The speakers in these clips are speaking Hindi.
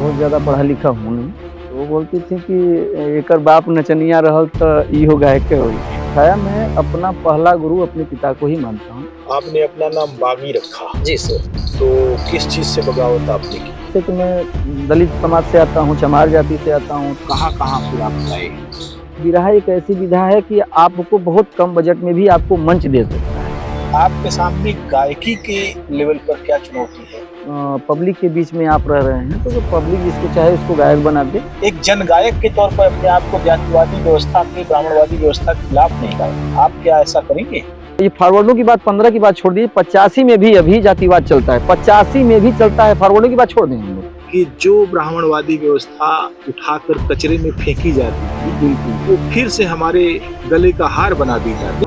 बहुत ज़्यादा पढ़ा लिखा हूँ नहीं, तो वो बोलती थी कि एकर बाप नचनिया रहल तो इहो गायके होई। छाया मैं अपना पहला गुरु अपने पिता को ही मानता हूँ। आपने अपना नाम बागी रखा, जी सर। तो किस चीज से बगावत आपने की? जैसे कि मैं दलित समाज से आता हूँ, चमार जाति से आता हूँ। कहाँ फिर आप गाए? बिरहा एक ऐसी विधा है कि आपको बहुत कम बजट में भी आपको मंच दे सकता है। आपके सामने गायकी के लेवल पर क्या चुनौती है? पब्लिक के बीच में आप रह रहे हैं, तो जो पब्लिक जिसको चाहे उसको गायक बना दे। एक जन गायक के तौर पर अपने आप को जातिवादी व्यवस्था के, ब्राह्मणवादी व्यवस्था के खिलाफ नहीं गाए, आप क्या ऐसा करेंगे? ये फॉरवर्डों की बात 15 की बात छोड़ दीजिए, 85 में भी अभी जातिवाद चलता है, 85 में भी चलता है। फॉरवर्डों की बात छोड़ दें हम लोग कि जो ब्राह्मणवादी व्यवस्था उठाकर कचरे में फेंकी जाती थी, बिल्कुल वो फिर से हमारे गले का हार बना दी जाती।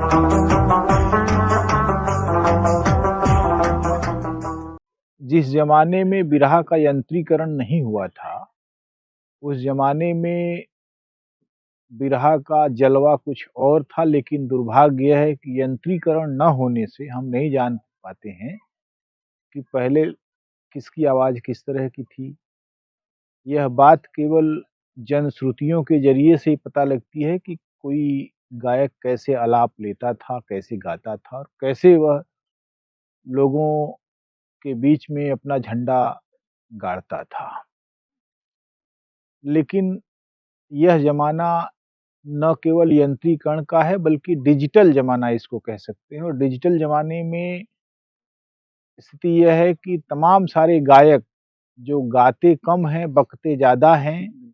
जिस जमाने में बिरहा का यंत्रीकरण नहीं हुआ था, उस जमाने में बिरहा का जलवा कुछ और था, लेकिन दुर्भाग्य यह है कि यंत्रीकरण न होने से हम नहीं जान पाते हैं कि पहले किसकी आवाज़ किस तरह की थी। यह बात केवल जनश्रुतियों के ज़रिए से ही पता लगती है कि कोई गायक कैसे आलाप लेता था, कैसे गाता था और कैसे वह लोगों के बीच में अपना झंडा गाड़ता था। लेकिन यह ज़माना न केवल यंत्रीकरण का है, बल्कि डिजिटल ज़माना इसको कह सकते हैं और डिजिटल ज़माने में स्थिति यह है कि तमाम सारे गायक जो गाते कम हैं, बकते ज़्यादा हैं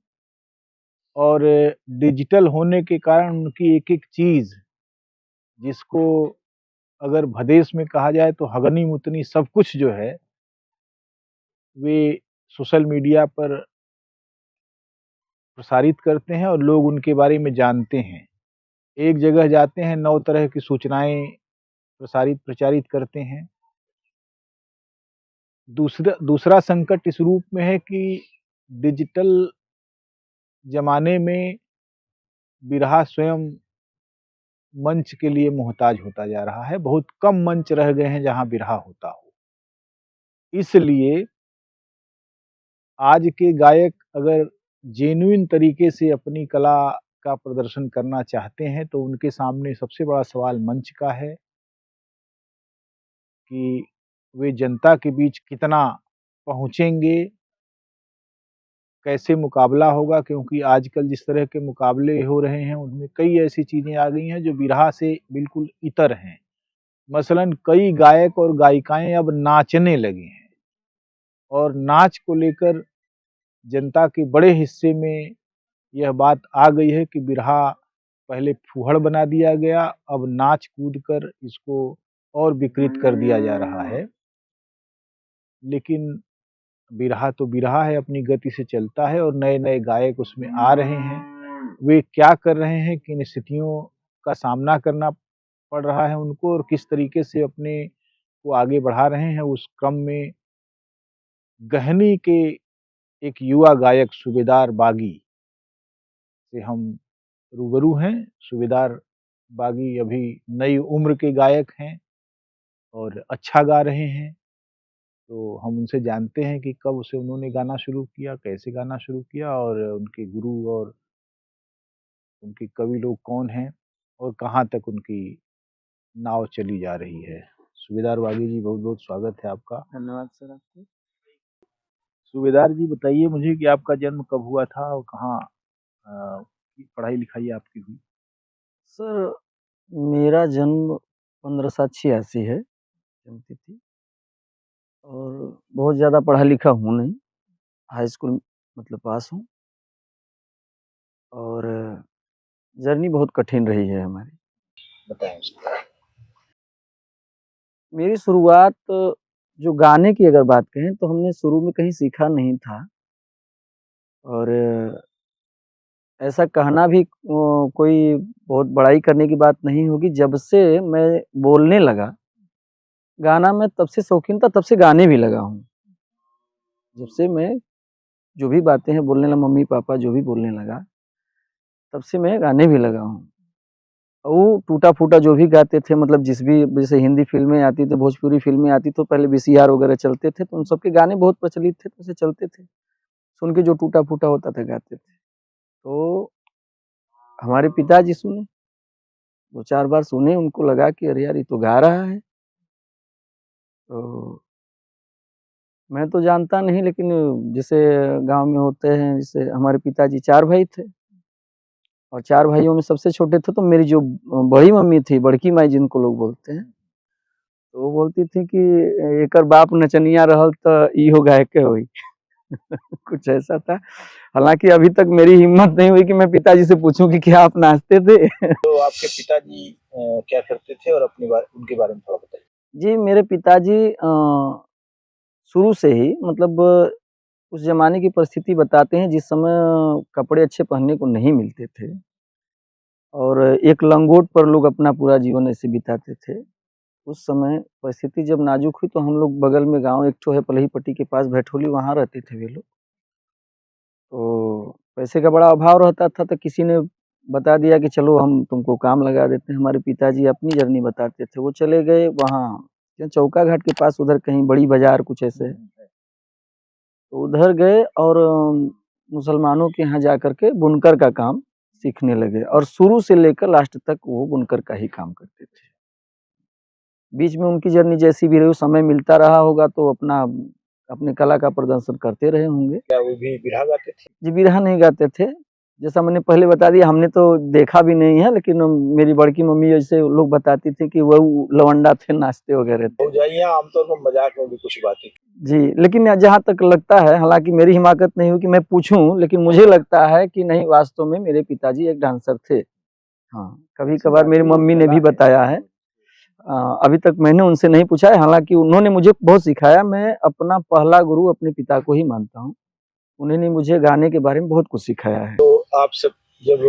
और डिजिटल होने के कारण उनकी एक-एक चीज़, जिसको अगर भदेश में कहा जाए तो हगनी-मुतनी सब कुछ जो है, वे सोशल मीडिया पर प्रसारित करते हैं और लोग उनके बारे में जानते हैं। एक जगह जाते हैं, 9 तरह की सूचनाएँ प्रचारित करते हैं। दूसरा संकट इस रूप में है कि डिजिटल ज़माने में बिरहा स्वयं मंच के लिए मोहताज होता जा रहा है। बहुत कम मंच रह गए हैं जहाँ बिरहा होता हो। इसलिए आज के गायक अगर जेन्युइन तरीके से अपनी कला का प्रदर्शन करना चाहते हैं, तो उनके सामने सबसे बड़ा सवाल मंच का है कि वे जनता के बीच कितना पहुँचेंगे, कैसे मुकाबला होगा, क्योंकि आजकल जिस तरह के मुकाबले हो रहे हैं, उनमें कई ऐसी चीज़ें आ गई हैं जो बिरहा से बिल्कुल इतर हैं। मसलन कई गायक और गायिकाएँ अब नाचने लगे हैं और नाच को लेकर जनता के बड़े हिस्से में यह बात आ गई है कि बिरहा पहले फूहड़ बना दिया गया, अब नाच कूद कर इसको और विकृत कर दिया जा रहा है। लेकिन बिरहा तो बिरहा है, अपनी गति से चलता है और नए-नए गायक उसमें आ रहे हैं। वे क्या कर रहे हैं, किन स्थितियों का सामना करना पड़ रहा है उनको और किस तरीके से अपने को आगे बढ़ा रहे हैं, उस क्रम में गहनी के एक युवा गायक सूबेदार बागी से हम रूबरू हैं। सूबेदार बागी अभी नई उम्र के गायक हैं और अच्छा गा रहे हैं। तो हम उनसे जानते हैं कि कब से उन्होंने गाना शुरू किया, कैसे गाना शुरू किया और उनके गुरु और उनके कवि लोग कौन हैं और कहाँ तक उनकी नाव चली जा रही है। सूबेदार बागी जी, बहुत-बहुत स्वागत है आपका। धन्यवाद सर आपको। सूबेदार जी, बताइए मुझे कि आपका जन्म कब हुआ था और कहाँ पढ़ाई-लिखाई आपकी हुई? सर मेरा जन्म 15/7/86 है, जन्मतिथि। और बहुत ज़्यादा पढ़ा लिखा हूँ नहीं, हाई स्कूल मतलब पास हूँ। और जर्नी बहुत कठिन रही है हमारी। बताएँ उसको। मेरी शुरुआत जो गाने की अगर बात कहें तो हमने शुरू में कहीं सीखा नहीं था। और ऐसा कहना भी कोई बहुत बड़ाई करने की बात नहीं होगी, जब से मैं बोलने लगा, गाना मैं तब से शौकीन था, तब से गाने भी लगा हूँ। जब से मैं जो भी बातें हैं बोलने लगा, मम्मी-पापा जो भी बोलने लगा, तब से मैं गाने भी लगा हूँ। वो टूटा-फूटा जो भी गाते थे, मतलब जैसे हिंदी फ़िल्में आती थी, भोजपुरी फ़िल्में आती तो पहले वीसीआर वगैरह चलते थे, तो उन सब के गाने बहुत प्रचलित थे, तो ऐसे चलते थे। सुन के जो टूटा-फूटा होता था गाते थे। तो हमारे पिताजी सुने, 2-4 बार सुने, उनको लगा कि अरे यार ये तो गा रहा है। तो मैं तो जानता नहीं, लेकिन जैसे गाँव में होते हैं, जैसे हमारे पिताजी 4 भाई थे और 4 भाइयों में सबसे छोटे थे, तो मेरी जो बड़ी मम्मी थी, बड़की माई जिनको लोग बोलते हैं, तो वो बोलती थी कि एकर बाप नचनिया रहल त इहो गायके होई। कुछ ऐसा था। हालाँकि अभी तक मेरी हिम्मत नहीं हुई कि मैं पिताजी से पूछूँ कि क्या आप नाचते थे? तो आपके पिताजी क्या करते थे और उनके बारे में थोड़ा बताइए? जी, मेरे पिताजी शुरू से ही मतलब उस ज़माने की परिस्थिति बताते हैं जिस समय कपड़े अच्छे पहनने को नहीं मिलते थे और एक लंगोट पर लोग अपना पूरा जीवन ऐसे बिताते थे। उस समय परिस्थिति जब नाज़ुक हुई तो हम लोग बगल में गाँव एक ठो है पलहीपट्टी के पास भैठोली, वहाँ रहते थे वे लोग। तो पैसे का बड़ा अभाव रहता था, तो किसी ने बता दिया कि चलो हम तुमको काम लगा देते हैं। हमारे पिताजी अपनी जर्नी बताते थे। वो चले गए वहाँ चौका घाट के पास, उधर कहीं बड़ी बाज़ार कुछ ऐसे है। तो उधर गए और मुसलमानों के यहाँ जाकर के बुनकर का काम सीखने लगे और शुरू से लेकर लास्ट तक वो बुनकर का ही काम करते थे। बीच में उनकी जर्नी जैसी भी रही, समय मिलता रहा होगा तो अपने कला का प्रदर्शन करते रहे होंगे। क्या वो भी बिरहा गाते थे? जी, बिरहा नहीं गाते थे। जैसा मैंने पहले बता दिया, हमने तो देखा भी नहीं है, लेकिन मेरी बड़की मम्मी जैसे लोग बताती थी कि वो लवंडा थे, नाचते वगैरह थे। भौजाइयाँ आमतौर पर मजाक में भी कुछ बातें जी, लेकिन जहाँ तक लगता है, हालाँकि मेरी हिमाकत नहीं हुई कि मैं पूछूँ, लेकिन मुझे लगता है कि नहीं, वास्तव में मेरे पिताजी एक डांसर थे। हाँ, कभी-कभार मेरी मम्मी ने भी बताया है। अभी तक मैंने उनसे नहीं पूछा है, हालाँकि उन्होंने मुझे बहुत सिखाया। मैं अपना पहला गुरु अपने पिता को ही मानता हूँ। उन्होंने मुझे गाने के बारे में बहुत कुछ सिखाया है। तो आप सब जब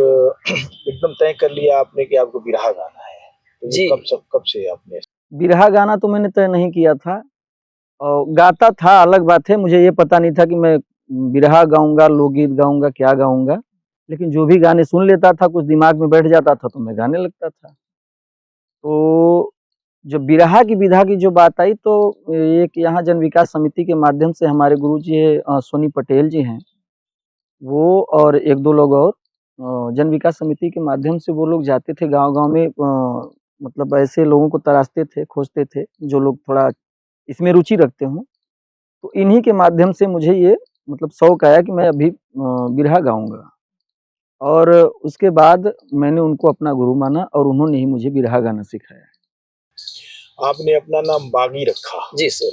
एकदम तय कर लिया आपने कि आपको बिरहा गाना है, तो जी। कब से आपने? बिरहा गाना तो मैंने तय नहीं किया था और गाता था, अलग बात है। मुझे ये पता नहीं था कि मैं बिरहा गाऊँगा, लोकगीत गाऊँगा, क्या गाऊँगा। लेकिन जो भी गाने सुन लेता था, कुछ दिमाग में बैठ जाता था, तो मैं गाने लगता था। तो जब बिरहा की विधा की जो बात आई, तो एक यहाँ जन विकास समिति के माध्यम से हमारे गुरुजी है सोनी पटेल जी हैं, वो और 1-2 लोग और जन विकास समिति के माध्यम से वो लोग जाते थे गाँव-गाँव में, मतलब ऐसे लोगों को तराशते थे, खोजते थे, जो लोग थोड़ा इसमें रुचि रखते हों। तो इन्हीं के माध्यम से मुझे ये मतलब शौक आया कि मैं अभी बिरहा गाऊँगा और उसके बाद मैंने उनको अपना गुरु माना और उन्होंने ही मुझे बिरहा गाना सिखाया। आपने अपना नाम बागी रखा। जी सर।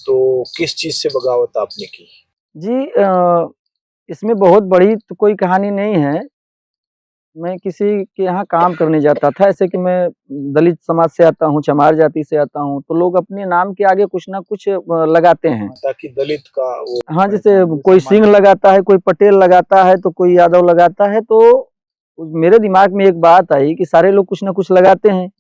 तो किस चीज़ से बगावत आपने की? जी, इसमें बहुत बड़ी तो कोई कहानी नहीं है। मैं किसी के यहाँ काम करने जाता था, ऐसे कि मैं दलित समाज से आता हूँ, चमार जाति से आता हूँ, तो लोग अपने नाम के आगे कुछ ना कुछ लगाते हैं। ताकि दलित का वो हाँ, जैसे कोई सिंह लगाता है, कोई पटेल लगाता है, तो कोई यादव लगाता है, तो मेरे दिमाग में एक बात आई कि सारे लोग कुछ ना कुछ लगाते हैं।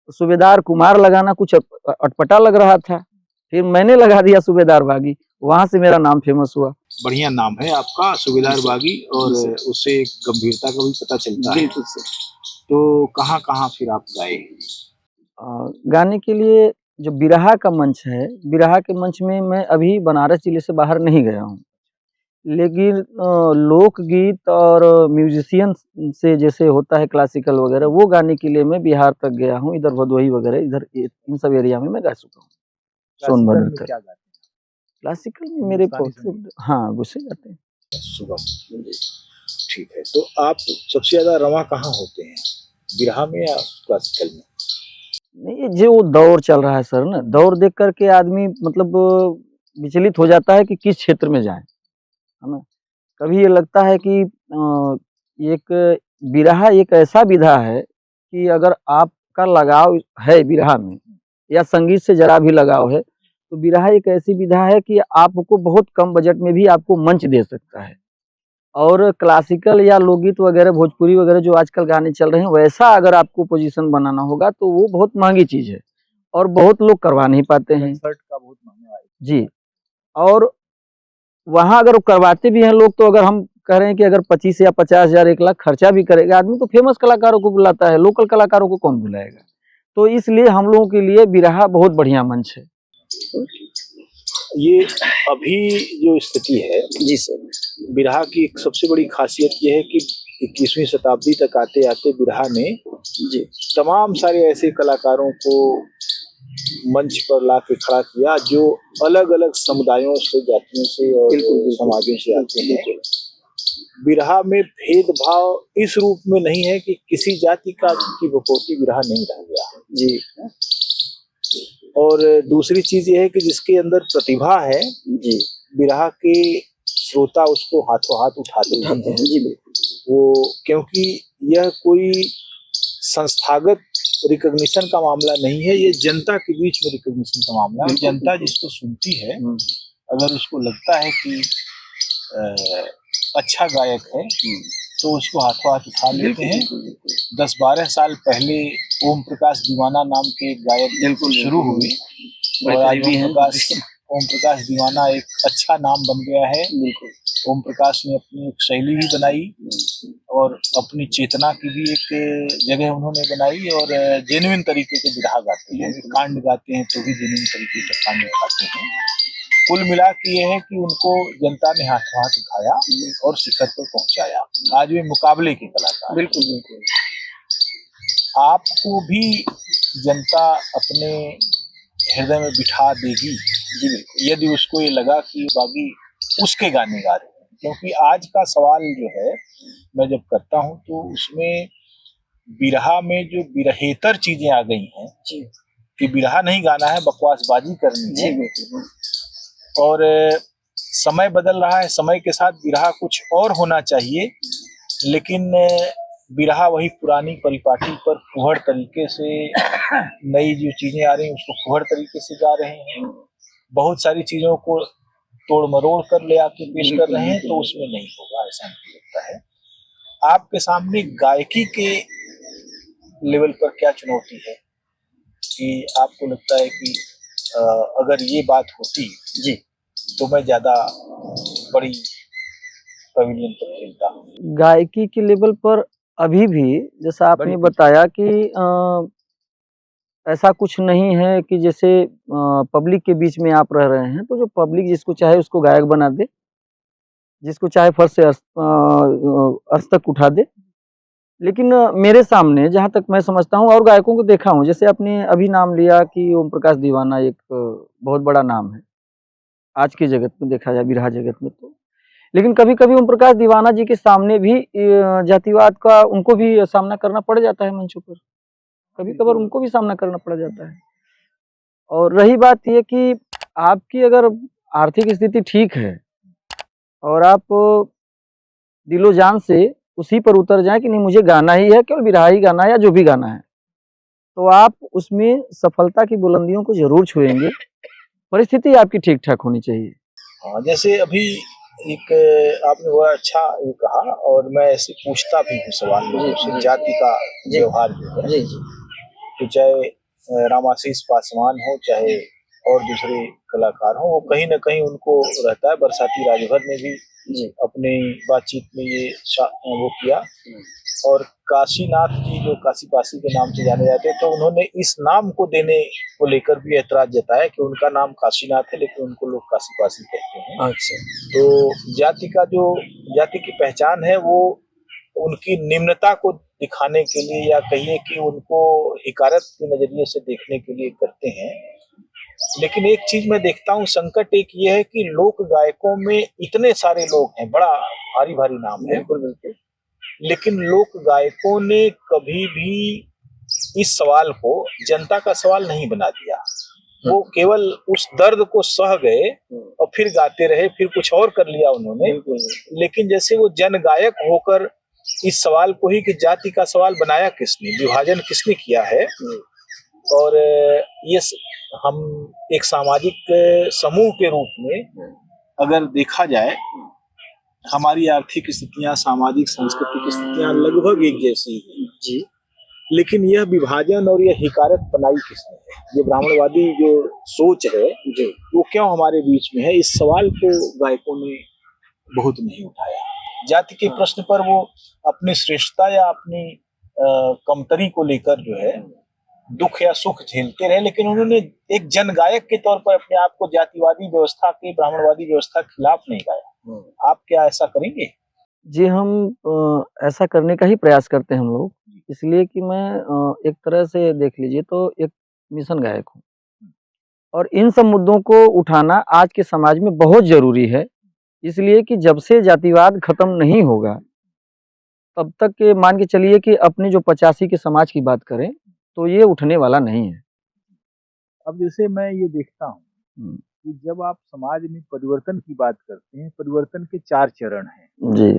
सूबेदार कुमार लगाना कुछ अटपटा लग रहा था। फिर मैंने लगा दिया सूबेदार बागी, वहाँ से मेरा नाम फेमस हुआ। बढ़िया नाम है आपका सूबेदार बागी और उससे एक गंभीरता का भी पता चलता है। बिल्कुल सर। तो कहाँ-कहाँ फिर आप गाए? गाने के लिए जो बिरहा का मंच है, बिरहा के मंच में मैं अभी बनारस जिले से बाहर नहीं गया हूँ। लेकिन लोकगीत और म्यूज़िशियन से जैसे होता है क्लासिकल वगैरह, वो गाने के लिए मैं बिहार तक गया हूँ, इधर भदोही वगैरह, इधर इन सब एरिया में मैं गा चुका हूँ, सोनभद्र तक। क्या गाते क्लासिकल में मेरे हाँ, गुस्से जाते हैं। हैं? सुगम। ठीक है, तो आप सबसे ज़्यादा रवाँ कहाँ होते हैं? बिरहा में या क्लासिकल में? नहीं, जो दौर चल रहा है सर ना, दौर देख कर के आदमी मतलब विचलित हो जाता है कि किस क्षेत्र में जाएँ, है ना? कभी ये लगता है कि एक बिरहा एक ऐसा विधा है कि अगर आपका लगाव है बिरहा में या संगीत से ज़रा भी लगाव है, तो बिरहा एक ऐसी विधा है कि आपको बहुत कम बजट में भी आपको मंच दे सकता है। और क्लासिकल या लोकगीत वगैरह, भोजपुरी वगैरह जो आजकल गाने चल रहे हैं, वैसा अगर आपको पोजीशन बनाना होगा, तो वो बहुत महँगी चीज़ है और बहुत लोग करवा नहीं पाते हैं। कंसर्ट का बहुत महँगा है। जी, और वहाँ अगर करवाते भी हैं लोग, तो अगर हम कह रहे हैं कि अगर 25 या 50,000 1 लाख खर्चा भी करेगा आदमी, तो फेमस कलाकारों को बुलाता है, लोकल कलाकारों को कौन बुलाएगा? तो इसलिए हम लोगों के लिए बिरहा बहुत बढ़िया मंच है। ये अभी जो स्थिति है जी सर। बिरहा की एक सबसे बड़ी खासियत ये है कि 21वीं शताब्दी तक आते आते बिरहा ने जी तमाम सारे ऐसे कलाकारों को मंच पर ला के खड़ा किया जो अलग अलग समुदायों से, जातियों से और समाजों से आते हैं। बिरहा में भेदभाव इस रूप में नहीं है कि किसी जाति का की बकौती बिरहा नहीं रह गया जी और दूसरी चीज ये है कि जिसके अंदर प्रतिभा है जी बिरहा के श्रोता उसको हाथों हाथ उठाते हैं जी बिल्कुल। वो, क्योंकि यह कोई संस्थागत रिकॉग्निशन का मामला नहीं है, ये जनता के बीच में रिकॉग्निशन का मामला है। जनता जिसको सुनती है अगर उसको लगता है कि अच्छा गायक है तो उसको हाथों हाथ उठा लेते हैं। 10-12 साल पहले ओम प्रकाश दीवाना नाम के एक गायक शुरू हुए और आज ओम प्रकाश दीवाना एक अच्छा नाम बन गया है। ओम प्रकाश ने अपनी एक शैली भी बनाई और अपनी चेतना की भी एक जगह उन्होंने बनाई और जेन्युइन तरीके के बिरहा गाते हैं, कांड गाते हैं तो भी जेन्युइन तरीके से कांड उठाते हैं। कुल मिला के ये है कि उनको जनता ने हाथों हाथ उठाया और शिखर पर पहुंचाया। आज वे मुकाबले के कलाकार। बिल्कुल बिल्कुल। आपको भी जनता अपने हृदय में बिठा देगी यदि उसको ये लगा कि बागी उसके गाने गा रहे हैं। क्योंकि आज का सवाल जो है मैं जब करता हूँ तो उसमें बिरहा में जो बिरहेतर चीजें आ गई हैं कि बिरहा नहीं गाना है, बकवासबाजी करनी है और समय बदल रहा है, समय के साथ बिरहा कुछ और होना चाहिए, लेकिन बिरहा वही पुरानी परिपाटी पर फुहड़ तरीके से नई जो चीजें आ रही हैं उसको फुहड़ तरीके से गा रहे हैं। बहुत सारी चीजों को तोड़ मरोड़ कर ले आके पेश कर रहे हैं, तो उसमें नहीं होगा, ऐसा मुझे लगता है। आपके सामने गायकी के लेवल पर क्या चुनौती है कि आपको लगता है कि अगर ये बात होती जी तो मैं ज्यादा बड़ी पवेलियन पर खेलता हूँ? गायकी के लेवल पर अभी भी जैसा आपने बताया कि ऐसा कुछ नहीं है कि जैसे पब्लिक के बीच में आप रह रहे हैं तो जो पब्लिक जिसको चाहे उसको गायक बना दे, जिसको चाहे फर्श से अर्श तक उठा दे। लेकिन मेरे सामने जहाँ तक मैं समझता हूँ और गायकों को देखा हूँ, जैसे आपने अभी नाम लिया कि ओम प्रकाश दीवाना एक बहुत बड़ा नाम है आज की जगत में, देखा जाए बिरहा जगत में तो। लेकिन कभी-कभी ओम प्रकाश दीवाना जी के सामने भी जातिवाद का उनको भी सामना करना पड़ जाता है मंचों पर। कभी-कभार उनको भी सामना करना पड़ जाता है। और रही बात ये कि आपकी अगर आर्थिक स्थिति ठीक है और आप दिलो-जान से उसी पर उतर जाएँ कि नहीं मुझे गाना ही है, केवल बिरहा ही गाना है या जो भी गाना है, तो आप उसमें सफलता की बुलंदियों को ज़रूर छुएँगे। परिस्थिति आपकी ठीक-ठाक होनी चाहिए। हाँ, जैसे अभी एक आपने बड़ा अच्छा ये कहा और मैं ऐसे पूछता भी हूँ सवाल लोगों से, जाति का व्यवहार जो है, तो चाहे रामाशीष पासवान हो चाहे और दूसरे कलाकार हो, वो कहीं न कहीं उनको रहता है। बरसाती राजभर ने भी अपनी बातचीत में ये वो किया और काशीनाथ जी जो काशी पासी के नाम से जाने जाते हैं, तो उन्होंने इस नाम को देने को लेकर भी ऐतराज जताया कि उनका नाम काशीनाथ है लेकिन उनको लोग काशी पासी कहते हैं। अच्छा। तो जाति की पहचान है वो उनकी निम्नता को दिखाने के लिए या कहिए कि उनको हिकारत के नजरिए से देखने के लिए करते हैं। लेकिन एक चीज मैं देखता हूँ, संकट एक ये है कि लोक गायकों में इतने सारे लोग हैं, बड़ा भारी भारी नाम है, लेकिन लोक गायकों ने कभी भी इस सवाल को जनता का सवाल नहीं बना दिया। वो केवल उस दर्द को सह गए और फिर गाते रहे, फिर कुछ और कर लिया उन्होंने। लेकिन जैसे वो जन गायक होकर इस सवाल को ही कि जाति का सवाल बनाया किसने, विभाजन किसने किया है। और ये हम एक सामाजिक समूह के रूप में अगर देखा जाए, हमारी आर्थिक स्थितियां, सामाजिक सांस्कृतिक स्थितियां लगभग एक जैसी हैं जी, लेकिन यह विभाजन और यह हिकारत बनाई किसने है, ये ब्राह्मणवादी जो सोच है जी, वो क्यों हमारे बीच में है, इस सवाल को गायकों ने बहुत नहीं उठाया। जाति के प्रश्न पर वो अपनी श्रेष्ठता या अपनी कमतरी को लेकर जो है दुख या सुख झेलते रहे, लेकिन उन्होंने एक जन गायक के तौर पर अपने आप को जातिवादी व्यवस्था के, ब्राह्मणवादी व्यवस्था के खिलाफ नहीं गाया। आप क्या ऐसा करेंगे? जी, हम ऐसा करने का ही प्रयास करते हैं हम लोग, इसलिए कि मैं एक तरह से देख लीजिए तो एक मिशन गायक हूँ और इन सब मुद्दों को उठाना आज के समाज में बहुत ज़रूरी है, इसलिए कि जब से जातिवाद खत्म नहीं होगा, तब तक ये मान के चलिए कि अपने जो 85 के समाज की बात करें, तो ये उठने वाला नहीं है। अब जैसे मैं ये देखता हूँ हुँ, कि जब आप समाज में परिवर्तन की बात करते हैं, परिवर्तन के 4 चरण हैं, जी।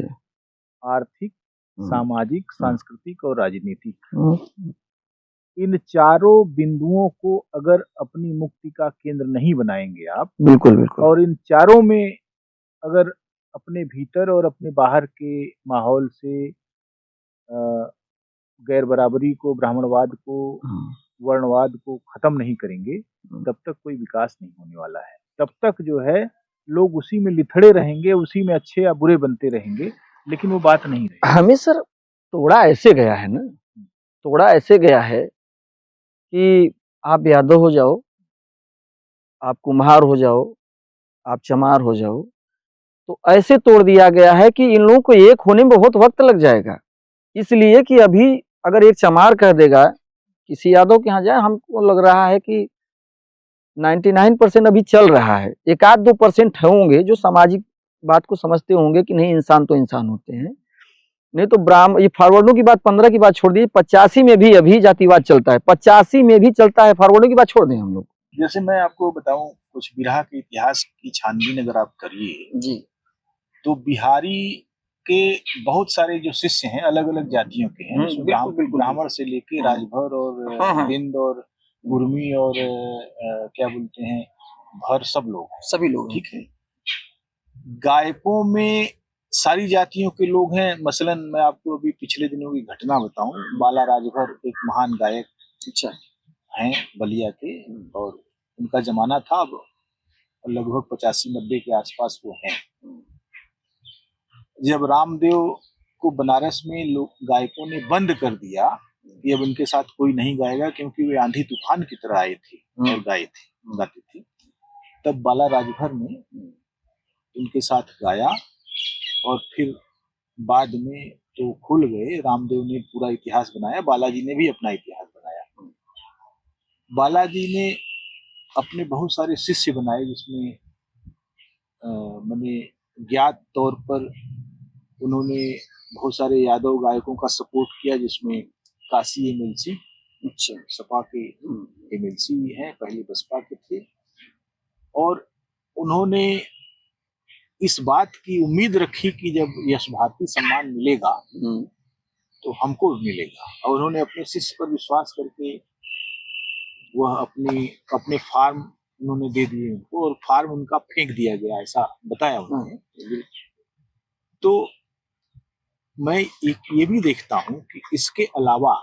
आर्थिक, हुँ, सामाजिक, हुँ, सांस्कृतिक और राजनीतिक। हुँ, इन चारों बिंदुओं को अगर अपनी मुक्ति का केंद्र नहीं बनाएँगे आप बिल्कुल, बिल्कुल। और इन चारों में अगर अपने भीतर और अपने बाहर के माहौल से अ, गैर बराबरी को, ब्राह्मणवाद को, हुँ, वर्णवाद को खत्म नहीं करेंगे, हुँ। तब तक कोई विकास नहीं होने वाला है। तब तक जो है लोग उसी में लिथड़े रहेंगे, उसी में अच्छे या बुरे बनते रहेंगे, लेकिन वो बात नहीं रहेगी। हमें सर तोड़ा ऐसे गया है ना, तोड़ा ऐसे गया है कि आप यादव हो जाओ, आप कुम्हार हो जाओ, आप चमार हो जाओ, तो ऐसे तोड़ दिया गया है कि इन लोगों को एक होने में बहुत वक़्त लग जाएगा। इसलिए कि अभी अगर एक चमार कह देगा, किसी यादव के यहाँ जाए, हमको लग रहा है कि 99% अभी चल रहा है। 1 आध 2% होंगे जो सामाजिक बात को समझते होंगे कि नहीं इंसान तो इंसान होते हैं। नहीं तो ये फॉरवर्डों की बात 15 की बात छोड़ दीजिए, 85 में भी अभी जातिवाद चलता है। 85 में भी चलता है, फॉरवर्डों की बात छोड़ दें हम लोग। जैसे मैं आपको बताऊँ कुछ बिरहा के इतिहास की छानबीन अगर आप करिए, जी। तो बिहारी के बहुत सारे जो शिष्य हैं अलग-अलग जातियों के हैं। उसमें बिल्कुल, बिल्कुल। ब्राह्मण से लेके हाँ। राजभर और हाँ, हाँ। बिंद और गुरमी और क्या बोलते हैं, भर सब लोग हैं। सभी लोग हैं। ठीक है। गायकों में सारी जातियों के लोग हैं। मसलन मैं आपको अभी पिछले दिनों की घटना बताऊं, बाला राजभर एक महान गायक अच्छा। हैं बलिया के, और उनका जमाना था, अब लगभग 85-90 के आसपास वो हैं। जब रामदेव को बनारस में लोग गायकों ने बंद कर दिया कि अब उनके साथ कोई नहीं गाएगा, क्योंकि वे आंधी तूफान की तरह आए थे और गाते थे, तब बाला राजभर ने उनके साथ गाया और फिर बाद में तो खुल गए। रामदेव ने पूरा इतिहास बनाया, बालाजी ने भी अपना इतिहास बनाया। बालाजी ने अपने बहुत सारे शिष्य बनाए, जिसमें मैंने ज्ञात तौर पर उन्होंने बहुत सारे यादव गायकों का सपोर्ट किया, जिसमें काशी एमएलसी, अच्छा, सपा के एमएलसी भी हैं, पहले बसपा के थे, और उन्होंने इस बात की उम्मीद रखी कि जब यश भारती सम्मान मिलेगा तो हमको भी मिलेगा, और उन्होंने अपने शिष्य पर विश्वास करके वह अपने फार्म उन्होंने दे दिए उनको, और फार्म उनका फेंक दिया गया, ऐसा बताया उन्होंने। तो मैं ये भी देखता हूँ कि इसके अलावा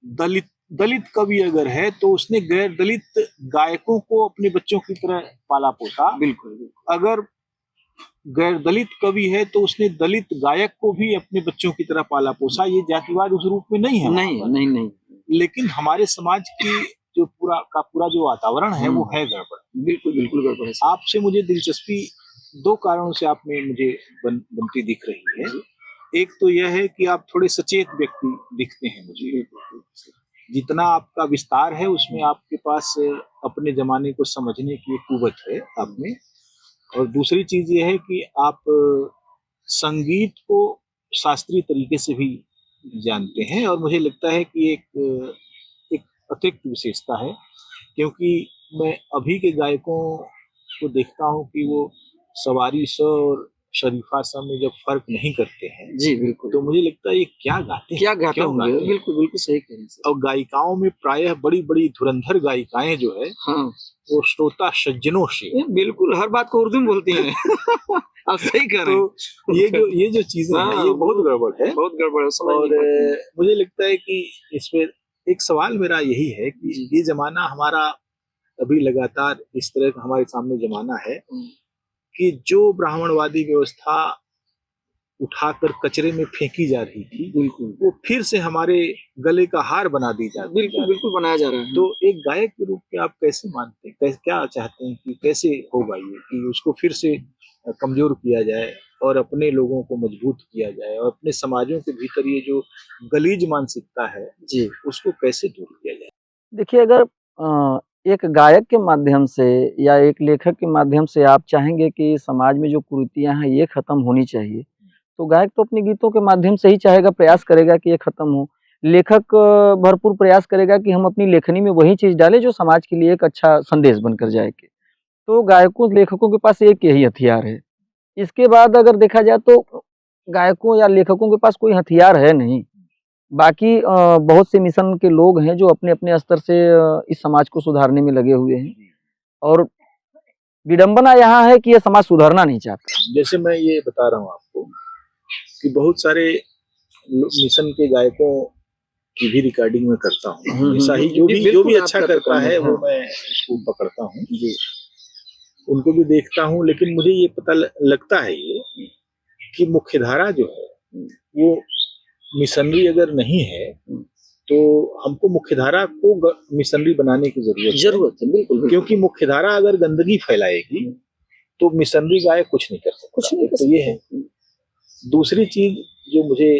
दलित दलित कवि अगर है तो उसने गैर दलित गायकों को अपने बच्चों की तरह पाला पोसा। बिल्कुल। अगर गैर दलित कवि है तो उसने दलित गायक को भी अपने बच्चों की तरह पाला पोसा। ये जातिवाद उस रूप में नहीं है, नहीं। लेकिन हमारे समाज की जो पूरा जो वातावरण है वो है गड़बड़। बिल्कुल बिल्कुल गड़बड़ है। आपसे मुझे दिलचस्पी 2 कारणों से आप में मुझे बनती दिख रही है। एक तो यह है कि आप थोड़े सचेत व्यक्ति दिखते हैं मुझे। जितना आपका विस्तार है उसमें आपके पास अपने जमाने को समझने की एक कुवत है आप में। और दूसरी चीज ये है कि आप संगीत को शास्त्रीय तरीके से भी जानते हैं, और मुझे लगता है कि एक अतिरिक्त विशेषता है, क्योंकि मैं अभी के गायकों को देखता हूँ कि वो सवारी स और शरीफा सा में जब फर्क नहीं करते हैं। जी बिल्कुल। तो मुझे लगता है ये क्या गाते हैं, क्यों गाते हैं? बिल्कुल बिल्कुल सही कह रहे हैं। और गायिकाओं में प्रायः बड़ी बड़ी धुरंधर गायिकाएं जो है, हाँ, वो श्रोता सज्जनों से बिल्कुल हर बात को उर्दू में बोलती हैं। आप सही कह रहे हैं। तो ये जो चीजें हैं ये बहुत गड़बड़ है, बहुत गड़बड़ है। और मुझे लगता है कि इसमें एक सवाल मेरा यही है कि ये जमाना हमारा अभी लगातार इस तरह का हमारे सामने जमाना है कि जो ब्राह्मणवादी व्यवस्था उठाकर कचरे में फेंकी जा रही थी, बिल्कुल वो फिर से हमारे गले का हार बना दी जाती बिल्कुल बिल्कुल बनाया जा रहा है। तो एक गायक के रूप में आप कैसे मानते हैं, क्या चाहते हैं कि कैसे होगा ये कि उसको फिर से कमजोर किया जाए और अपने लोगों को मजबूत किया जाए और अपने समाजों के भीतर ये जो गलीज मानसिकता है जी उसको कैसे दूर किया जाए? देखिए, अगर एक गायक के माध्यम से या एक लेखक के माध्यम से आप चाहेंगे कि समाज में जो कुरीतियाँ हैं ये खत्म होनी चाहिए, तो गायक तो अपने गीतों के माध्यम से ही चाहेगा, प्रयास करेगा कि ये खत्म हो। लेखक भरपूर प्रयास करेगा कि हम अपनी लेखनी में वही चीज़ डालें जो समाज के लिए एक अच्छा संदेश बनकर जाए के। तो गायकों लेखकों के पास एक यही हथियार है। इसके बाद अगर देखा जाए तो गायकों या लेखकों के पास कोई हथियार है नहीं। बाकी बहुत से मिशन के लोग हैं जो अपने-अपने स्तर से इस समाज को सुधारने में लगे हुए हैं और विडंबना यहाँ है कि ये समाज सुधरना नहीं चाहता। जैसे मैं ये बता रहा हूँ आपको कि बहुत सारे मिशन के गायकों की भी रिकॉर्डिंग में करता हूँ। ऐसा ही जो भी अच्छा करता है वो मैं उसको पकड़ता हूँ, उनको भी देखता हूँ, लेकिन मुझे ये पता लगता है ये कि मुख्यधारा जो है वो मिशनरी अगर नहीं है तो हमको मुख्यधारा को मिशनरी बनाने की जरूरत है। बिल्कुल, क्योंकि मुख्यधारा अगर गंदगी फैलाएगी तो मिशनरी गायक कुछ नहीं कर सकता। कुछ नहीं तो ये है। दूसरी चीज जो मुझे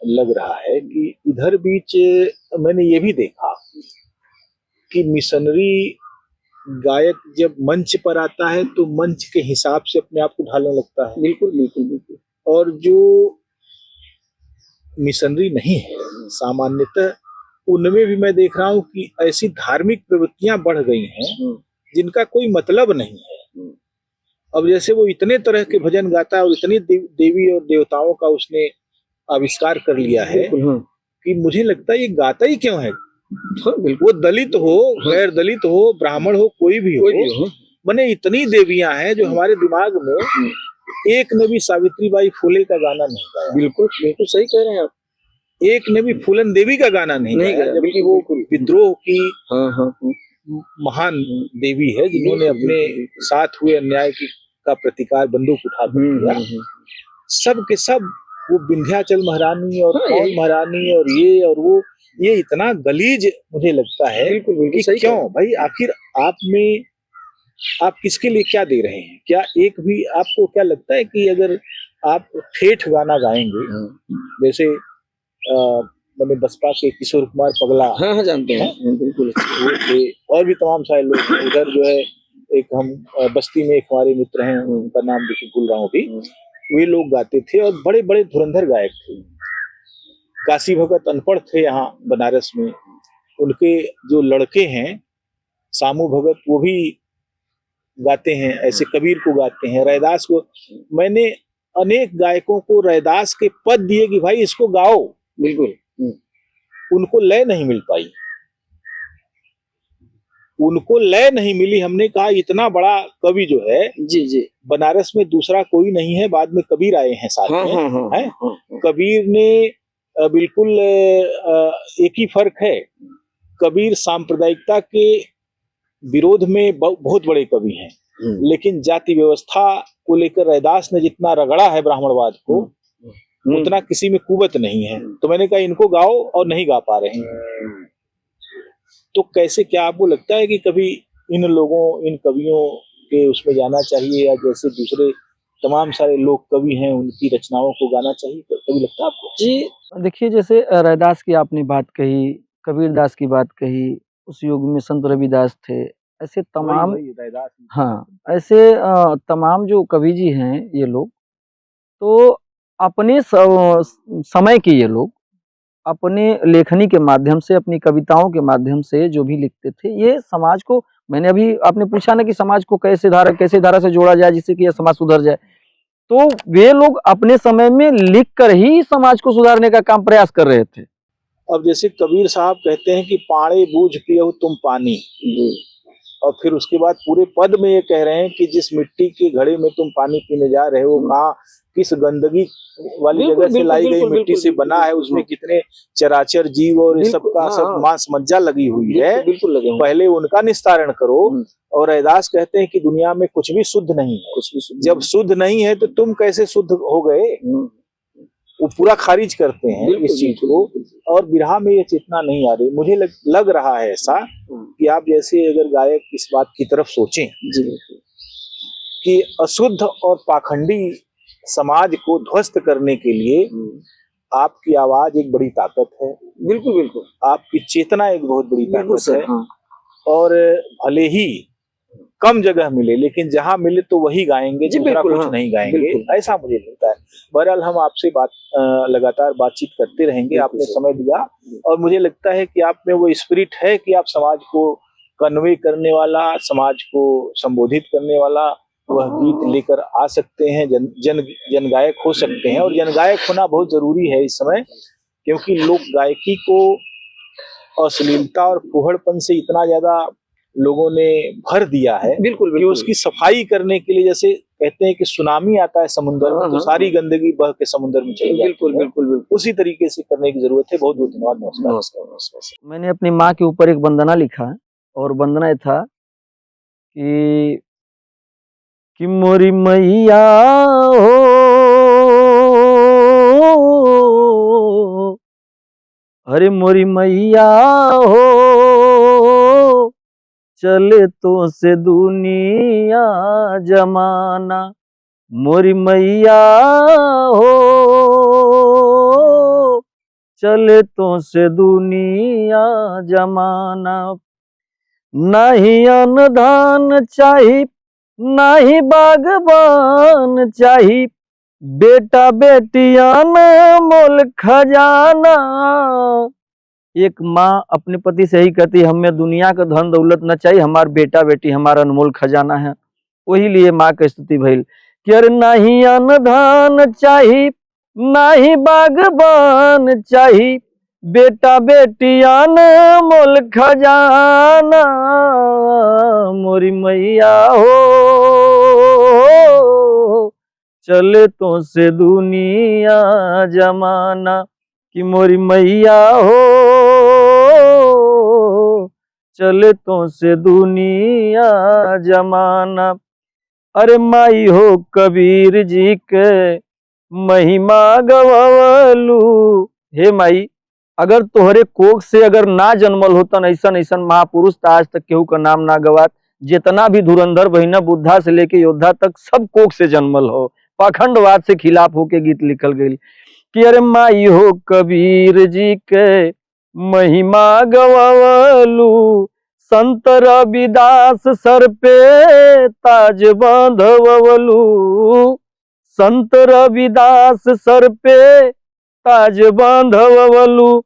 लग रहा है कि इधर बीच मैंने ये भी देखा कि मिशनरी गायक जब मंच पर आता है तो मंच के हिसाब से अपने आप को ढालने लगता है। बिल्कुल बिल्कुल बिल्कुल। और जो मिशनरी नहीं है सामान्यतः उनमें भी मैं देख रहा हूँ कि ऐसी धार्मिक प्रवृत्तियां बढ़ गई हैं जिनका कोई मतलब नहीं है। अब जैसे वो इतने तरह के भजन गाता है और इतनी देवी और देवताओं का उसने आविष्कार कर लिया है कि मुझे लगता है ये गाता ही क्यों है। वो दलित हो, गैर दलित हो, ब्राह्मण हो, कोई भी हो, माने इतनी देवियां हैं जो हमारे दिमाग में एक ने भी सावित्रीबाई फुले का गाना नहीं गाया। बिल्कुल बिल्कुल सही कह रहे हैं आप। एक ने भी फूलन देवी का गाना नहीं गाया, जबकि वो विद्रोह की महान देवी है जिन्होंने अपने साथ हुए अन्याय का प्रतिकार बंदूक उठा किया। सब के सब वो विंध्याचल महारानी और कौन महारानी और वो ये इतना गलीज मुझे लगता है कि क्यों भाई, आखिर आप किसके लिए क्या दे रहे हैं? क्या एक भी आपको क्या लगता है कि अगर आप ठेठ गाना गाएंगे, जैसे मैंने बसपा के किशोर कुमार पगला, हाँ जानते हैं बिल्कुल, और भी तमाम सारे लोग उधर जो है, एक हम बस्ती में एक हमारे मित्र हैं, उनका नाम देखिए भूल रहा हूँ अभी, वे लोग गाते थे और बड़े बड़े धुरंधर गायक थे। काशी भगत अनपढ़ थे यहाँ बनारस में, उनके जो लड़के हैं सामू भगत वो भी गाते हैं, ऐसे कबीर को गाते हैं, रैदास को। मैंने अनेक गायकों को रैदास के पद दिए कि भाई इसको गाओ, बिल्कुल, उनको लय नहीं मिल पाई, उनको लय नहीं मिली। हमने कहा इतना बड़ा कवि जो है जी जी बनारस में दूसरा कोई नहीं है। बाद में कबीर आए हैं साथ में, हैं? कबीर ने बिल्कुल एक ही फर्क है, कबीर सांप्रदायिकता के विरोध में बहुत बड़े कवि हैं, लेकिन जाति व्यवस्था को लेकर रैदास ने जितना रगड़ा है ब्राह्मणवाद को उतना किसी में कुवत नहीं है। तो मैंने कहा इनको गाओ और नहीं गा पा रहे हैं। तो कैसे, क्या आपको लगता है कि कभी इन लोगों, इन कवियों के उसमें जाना चाहिए, या जैसे दूसरे तमाम सारे लोग कवि हैं उनकी रचनाओं को गाना चाहिए, कभी लगता है आपको? जी देखिए, जैसे रैदास की आपने बात कही, कबीर दास की बात कही, उस युग में संत रविदास थे, ऐसे तमाम हाँ ऐसे तमाम जो कवि जी हैं ये लोग, तो अपने समय के ये लोग अपने लेखनी के माध्यम से, अपनी कविताओं के माध्यम से जो भी लिखते थे, ये समाज को, मैंने अभी आपने पूछा ना कि समाज को कैसे धारा से जोड़ा जाए जिससे कि यह समाज सुधर जाए, तो वे लोग अपने समय में लिख कर ही समाज को सुधारने का काम प्रयास कर रहे थे। अब जैसे कबीर साहब कहते हैं कि पाणे बूझ पियो तुम पानी, और फिर उसके बाद पूरे पद में ये कह रहे हैं कि जिस मिट्टी के घड़े में तुम पानी पीने जा रहे हो, कहाँ किस गंदगी वाली जगह से लाई गई मिट्टी से बना है, उसमें कितने चराचर जीव और सब का सब मांस मज्जा लगी हुई है, पहले उनका निस्तारण करो। और रैदास कहते हैं कि दुनिया में कुछ भी शुद्ध नहीं है, जब शुद्ध नहीं है तो तुम कैसे शुद्ध हो गए? वो पूरा खारिज करते हैं इस चीज को, और बिरहा में ये चेतना नहीं आ रही। मुझे लग रहा है ऐसा कि आप जैसे अगर गायक इस बात की तरफ सोचें कि अशुद्ध और पाखंडी समाज को ध्वस्त करने के लिए आपकी आवाज एक बड़ी ताकत है। बिल्कुल बिल्कुल, आपकी चेतना एक बहुत बड़ी ताकत है। हाँ। और भले ही कम जगह मिले, लेकिन जहां मिले तो वही गाएंगे, दूसरा कुछ नहीं गाएंगे, ऐसा मुझे लगता है। बहरहाल हम आपसे लगातार बातचीत करते रहेंगे। आपने समय दिया और मुझे लगता है कि आप में वो स्पिरिट है कि आप समाज को कन्वे करने वाला, समाज को संबोधित करने वाला वह गीत लेकर आ सकते हैं, जन गायक हो सकते हैं। और जन गायक होना बहुत जरूरी है इस समय, क्योंकि लोक गायकी को अश्लीलता और फूहड़पन से इतना ज्यादा लोगों ने भर दिया है कि उसकी सफाई करने के लिए, जैसे कहते हैं कि सुनामी आता है समुद्र में, तो सारी गंदगी बह के समुद्र में चली जाती है। बिल्कुल उसी तरीके से करने की जरूरत है। बहुत बहुत धन्यवाद। नमस्कार। मैंने अपनी माँ के ऊपर एक वंदना लिखा है, और वंदना ये था कि मोरी मैया हो, अरे मोरी मैया हो, चले तो से दुनिया जमाना, मोरी मैया हो, चले तो से दुनिया जमाना। नहीं अनधान चाही, नहीं बागबान चाही, बेटा बेटियान मोल खजाना। एक माँ अपने पति से ही कहती है, हमें दुनिया का धन दौलत न चाहिए, हमार बेटा बेटी हमारा अनमोल खजाना है। वही लिए माँ की स्तुति भइल कि अरे नहीं अनधान चाही, नहीं बागबान चाही, बेटा बेटियान मोल खजाना, मोरी मैया हो, चले तो से दुनिया जमाना, कि मोरी मैया हो, चले तो से दुनिया जमाना। अरे माई हो कबीर जी के महिमा गवलू, हे माई, अगर तोहरे कोख से अगर ना जन्मल होतन ऐसन ऐसन महापुरुष तो आज तक केहू का नाम ना गवात। जितना भी धुरंधर बहिना बुद्धा से लेके योद्धा तक सब कोख से जन्मल हो, पाखंडवाद से खिलाफ होके गीत लिखल गई कि अरे माई हो कबीर जी के महिमा गवलू, संत रविदास सर पे ताज बांधवलू, संत रविदास सर पे ताज बांधवलू।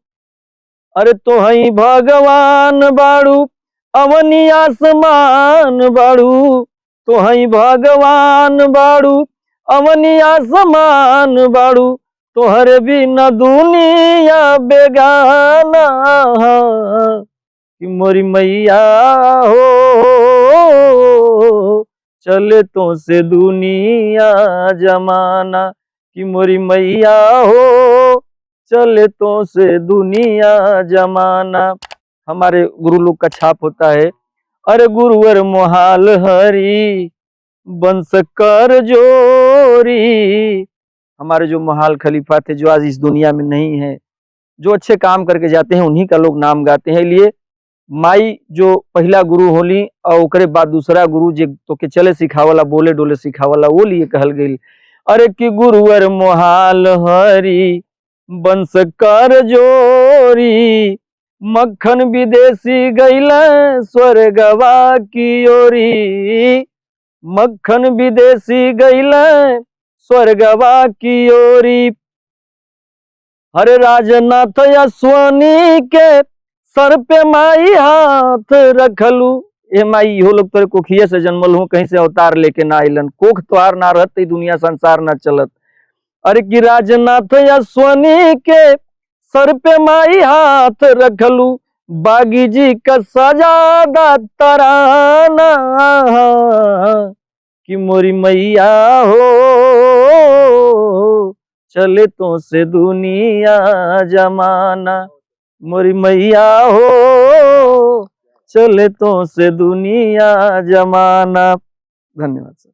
अरे तो हई भगवान बाड़ू, अवनी आसमान बाड़ू, तो हई भगवान बाड़ू, अवनी आसमान बाड़ू, तोहरे बिना दुनिया बेगाना, कि मोरी मैया हो, चले तो से दुनिया जमाना, कि मोरी मैया हो, चले तो से दुनिया जमाना। हमारे गुरु लोग का छाप होता है, अरे गुरुवर मोहाल हरी बंस कर जोरी। हमारे जो मोहाल खलीफा थे, जो आज इस दुनिया में नहीं है, जो अच्छे काम करके जाते हैं उन्हीं का लोग नाम गाते हैं। इसलिए माई जो पहला गुरु होली और ओकरे बाद दूसरा गुरु जे तो के चले सिखावला, बोले डोले सिखावला, वो लिए कहल गई। अरे कि गुरुवर मोहाल हरी बंस कर जोरी, मक्खन विदेशी गैला स्वर्गवा की ओरी, मक्खन विदेशी गैला स्वर्गवा की ओरी। हरे राजनाथ अश्वनी के सर पे माई हाथ रखलू, ए माई हो लोग तेरे कोखिए से जन्मल हूँ, कहीं से अवतार लेके ना आइलन, कोख त्वार ना रहत दुनिया संसार ना चलत। अरे कि राजनाथ अश्वनी के सर पे माई हाथ रखलू, बागी जी का सजादा तराना, कि मोरी मैया हो, चले तो से दुनिया जमाना, मोरी मैया हो, चले तो से दुनिया जमाना। धन्यवाद सर।